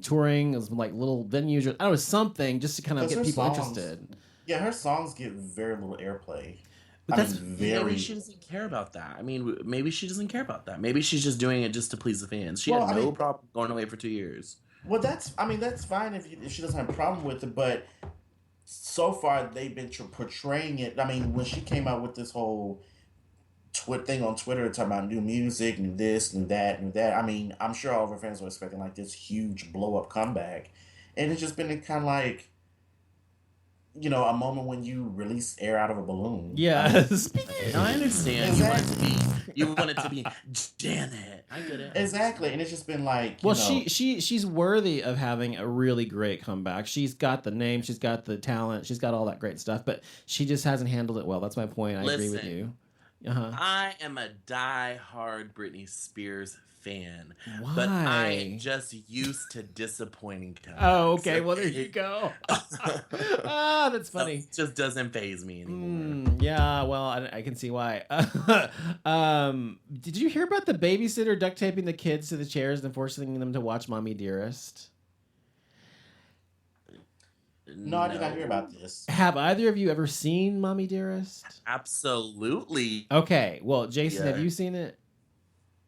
touring like little venues or I don't know something just to kind of get people songs, interested. yeah, her songs get very little airplay. But I mean, that's Maybe very she doesn't care about that. I mean, maybe she doesn't care about that. Maybe she's just doing it just to please the fans. She well. had I no mean, problem going away for 2 years. well, that's fine if she doesn't have a problem with it, but so far they've been portraying it. I mean, when she came out with this whole thing on Twitter talking about new music, new this, new that, new that. I mean, I'm sure all of her fans were expecting like this huge blow up comeback, and it's just been kind of like a moment when you release air out of a balloon. I yeah. mean, Now I understand exactly, you want it to be Janet. I get it. I exactly, understand. and it's just been like Well, she's worthy of having a really great comeback. She's got the name, she's got the talent, she's got all that great stuff, but she just hasn't handled it well. That's my point. I agree with Listen, you. Uh-huh. I am a die-hard Britney Spears fan, but I am Why? just used to disappointing Oh, comebacks. okay. Well, there you go. Ah, that's So funny. it just doesn't phase me anymore. Yeah, well, I can see why. Did you hear about the babysitter duct taping the kids to the chairs and forcing them to watch Mommy Dearest? no, I did not hear No, about this. Have either of you ever seen Mommy Dearest? absolutely. Okay, well, Jason, have Yeah. you seen it?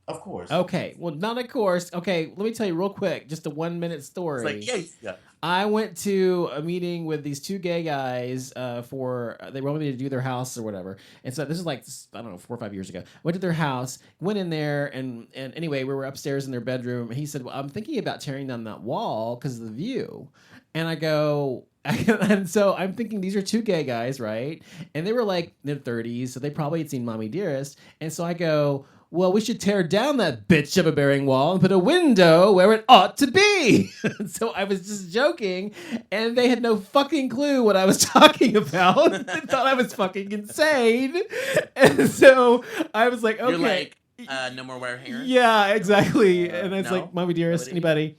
Of course. Okay, well, not of course. Okay, let me tell you real quick, just a 1 minute It's like, story. yeah. I went to a meeting with these two gay guys for they wanted me to do their house or whatever, and so this is like I don't know 4 or 5 years ago. Went to their house, went in there, and anyway we were upstairs in their bedroom. And he said, "Well, I'm thinking about tearing down that wall because of the view," and I go. And so I'm thinking these are two gay guys, right? And they were like in their 30s, so they probably had seen Mommy Dearest. And so I go, well, we should tear down that bitch of a bearing wall and put a window where it ought to be. So I was just joking, and they had no fucking clue what I was talking about. They thought I was fucking insane. And so I was like, You're okay. like, no more wire hangers? Yeah, exactly. And it's No? like, Mommy Dearest, Nobody? anybody?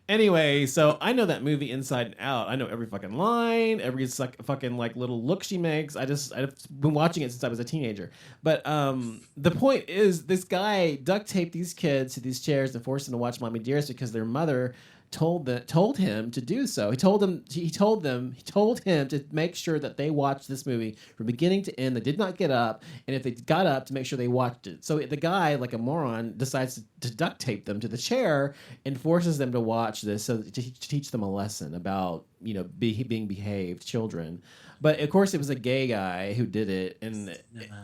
Anyway, so I know that movie inside and out. I know every fucking line, every fucking like little look she makes. I've been watching it since I was a teenager. But the point is, this guy duct taped these kids to these chairs and forced them to watch Mommy Dearest because their mother told him to do so. He told him to make sure that they watched this movie from beginning to end. They did not get up, and if they got up, to make sure they watched it. So the guy, like a moron, decides to duct tape them to the chair and forces them to watch this so to teach them a lesson about being behaved children. But of course, it was a gay guy who did it, and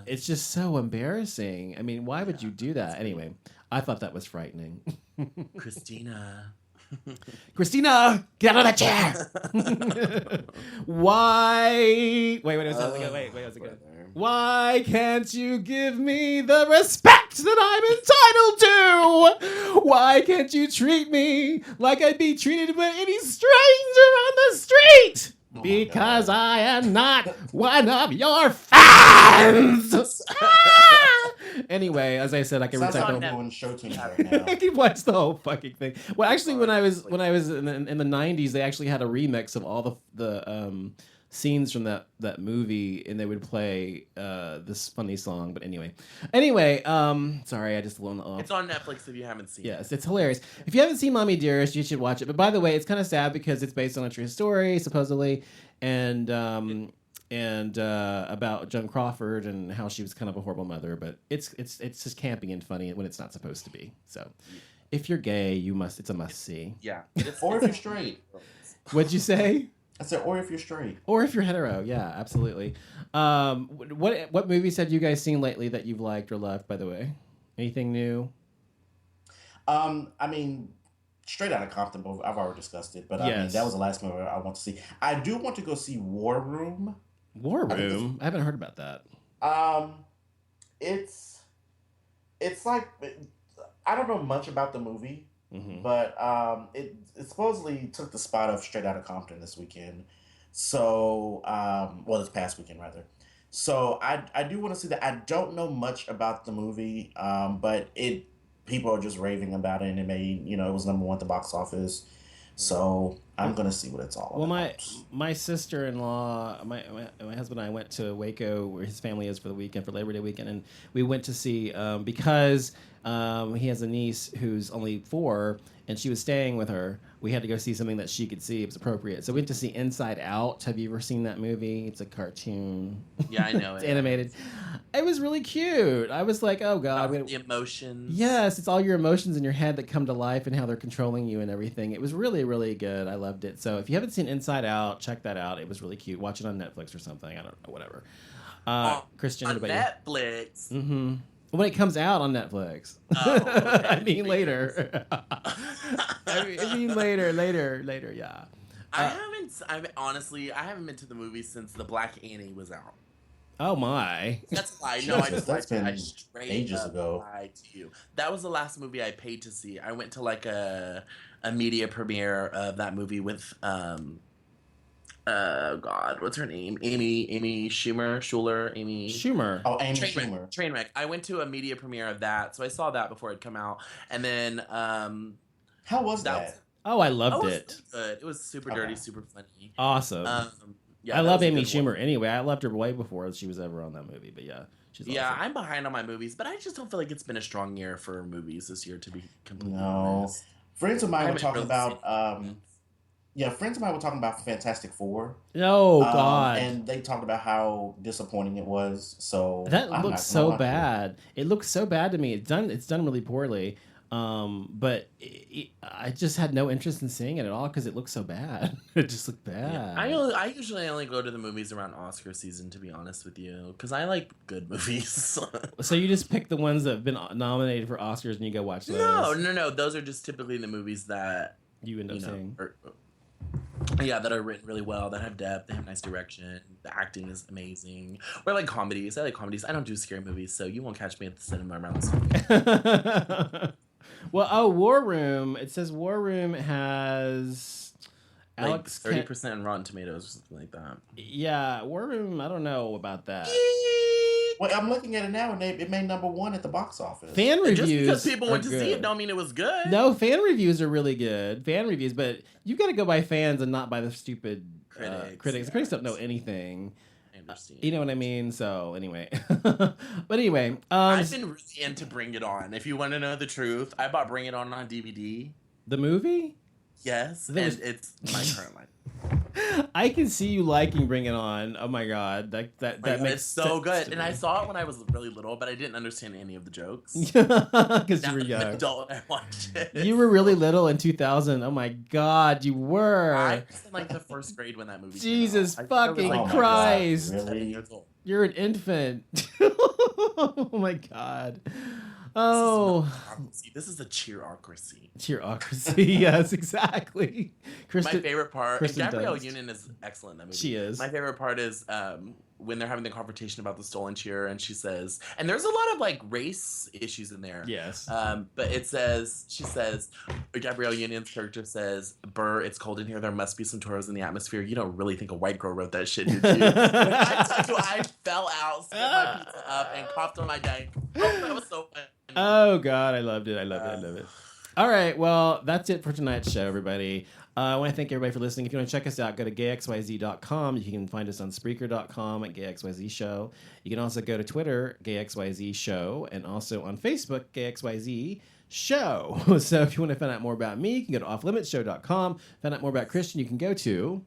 it's just so embarrassing. I mean, why would you do that anyway? I thought that was frightening. Christina. Christina, get out of the chair. Why? Wait, wait, what's it go? Why can't you give me the respect that I'm entitled to? Why can't you treat me like I'd be treated by any stranger on the street? Because I am not one of your fans. Anyway, as I said, I can Sounds recite like the I'm doing show tunes right now. I can watch the whole fucking thing. Well, actually, when I was in the '90s, they actually had a remix of all the scenes from that movie, and they would play this funny song. But anyway, sorry, I just blown off. It's on Netflix if you haven't seen it. Yes, it's hilarious. If you haven't seen Mommy Dearest, you should watch it. But by the way, it's kind of sad because it's based on a true story, supposedly, and about Joan Crawford and how she was kind of a horrible mother. But it's just campy and funny when it's not supposed to be. So, if you're gay, it's a must see. Yeah. Or if you're straight. What'd you say? I said, or if you're straight. Or if you're hetero, yeah, absolutely. What movies have you guys seen lately that you've liked or loved? By the way, anything new? I mean, Straight Outta Compton, but I've already discussed it. But I mean, Yes. that was the last movie I want to see. I do want to go see War Room. War I think Room. I haven't heard about that. It's like I don't know much about the movie, but it supposedly took the spot of Straight Outta Compton this weekend. So well, this past weekend rather. So I do want to see that. I don't know much about the movie, but people are just raving about it, and it made it was #1 at the box office. So I'm gonna see what it's all Well, about. my sister-in-law, my husband and I went to Waco, where his family is for the weekend, for Labor Day weekend, and we went to see because He has a niece who's only 4, and she was staying with her. We had to go see something that she could see. It was appropriate. So we went to see Inside Out. Have you ever seen that movie? It's a cartoon. Yeah, I know It's animated. It was really cute. I was like, oh, God. The emotions. Yes, it's all your emotions in your head that come to life and how they're controlling you and everything. It was really, really good. I loved it. So if you haven't seen Inside Out, check that out. It was really cute. Watch it on Netflix or something. I don't know, whatever. Christian, on what about Netflix. Mm-hmm. When it comes out on Netflix. Oh, okay. I mean later. I mean later, yeah. I haven't been to the movies since The Black Annie was out. Oh my. That's a lie. No, I just that's been straight ages up ago. lied to you. That was the last movie I paid to see. I went to like a media premiere of that movie with God, what's her name? Amy Schumer. Oh, Amy Schumer. Trainwreck. I went to a media premiere of that, so I saw that before it come out. And then how was that? Oh, I loved it. Good. It was super dirty, super funny. Awesome. Yeah, I love Amy Schumer anyway. I loved her way before she was ever on that movie, but yeah. She's awesome. I'm behind on my movies, but I just don't feel like it's been a strong year for movies this year, to be completely honest. Friends of mine were talking about friends of mine were talking about Fantastic Four. Oh God! And they talked about how disappointing it was. So that looks so bad. It looks so bad to me. It's done really poorly. But I just had no interest in seeing it at all because it looked so bad. It just looked bad. Yeah. I usually only go to the movies around Oscar season, to be honest with you, because I like good movies. So you just pick the ones that have been nominated for Oscars and you go watch those? No. Those are just typically the movies that you end up seeing. That are written really well, that have depth, they have nice direction, the acting is amazing. Or like comedies. I like comedies. I don't do scary movies, so you won't catch me at the cinema around this movie. Well, War Room. It says War Room has like 30% on Rotten Tomatoes or something like that. Yeah, War Room. I don't know about that. Well, I'm looking at it now, and it made #1 at the box office. Fan reviews. Just because people went to see it, don't mean it was good. No, fan reviews are really good. Fan reviews, but you got to go by fans and not by the stupid critics. The critics don't know anything. You know what I mean? So anyway, but anyway, I've been really into Bring It On. If you want to know the truth, I bought Bring It On DVD. The movie? Yes, and it's my current line. I can see you liking Bring It On. Oh my God, that makes it's so good. And I saw it when I was really little, but I didn't understand any of the jokes because you were young. As an adult, I watched it. You were really little in 2000. Oh my God, you were. I was in like the first grade when that movie Jesus came out. fucking Christ! Really? You're an infant. Oh my God. Oh, this is a cheerocracy. Cheerocracy, yes, exactly. My favorite part, Gabrielle Dunst. Union is excellent in that movie. She is. My favorite part is when they're having the confrontation about the stolen cheer, and she says, and there's a lot of like race issues in there. Yes. But she says, Gabrielle Union's character says, "Burr, it's cold in here. There must be some toros in the atmosphere. You don't really think a white girl wrote that shit, did you?" I tell you, I fell out, spit my pizza up, and coughed on my dick. Oh, that was so fun. Oh God, I loved it. I love it. All right, well, that's it for tonight's show, everybody. I want to thank everybody for listening. If you want to check us out, go to gayxyz.com. You can find us on Spreaker.com at GayXYZ Show. You can also go to Twitter, GayXYZ Show, and also on Facebook, GayXYZ Show. So if you want to find out more about me, you can go to offlimitshow.com. Find out more about Christian, you can go to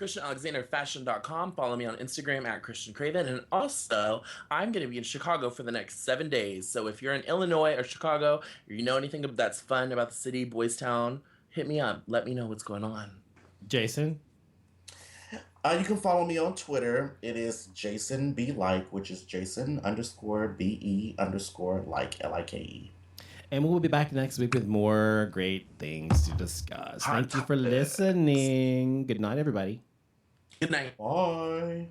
ChristianAlexanderFashion.com. Follow me on Instagram at Christian Craven. And also, I'm going to be in Chicago for the next 7 days. So if you're in Illinois or Chicago, or you know anything that's fun about the city, Boys Town, hit me up. Let me know what's going on. Jason? You can follow me on Twitter. It is Jason B. Like, which is Jason_BE_like, Like. And we'll be back next week with more great things to discuss. Thank you for listening. Good night, everybody. Good night. Bye.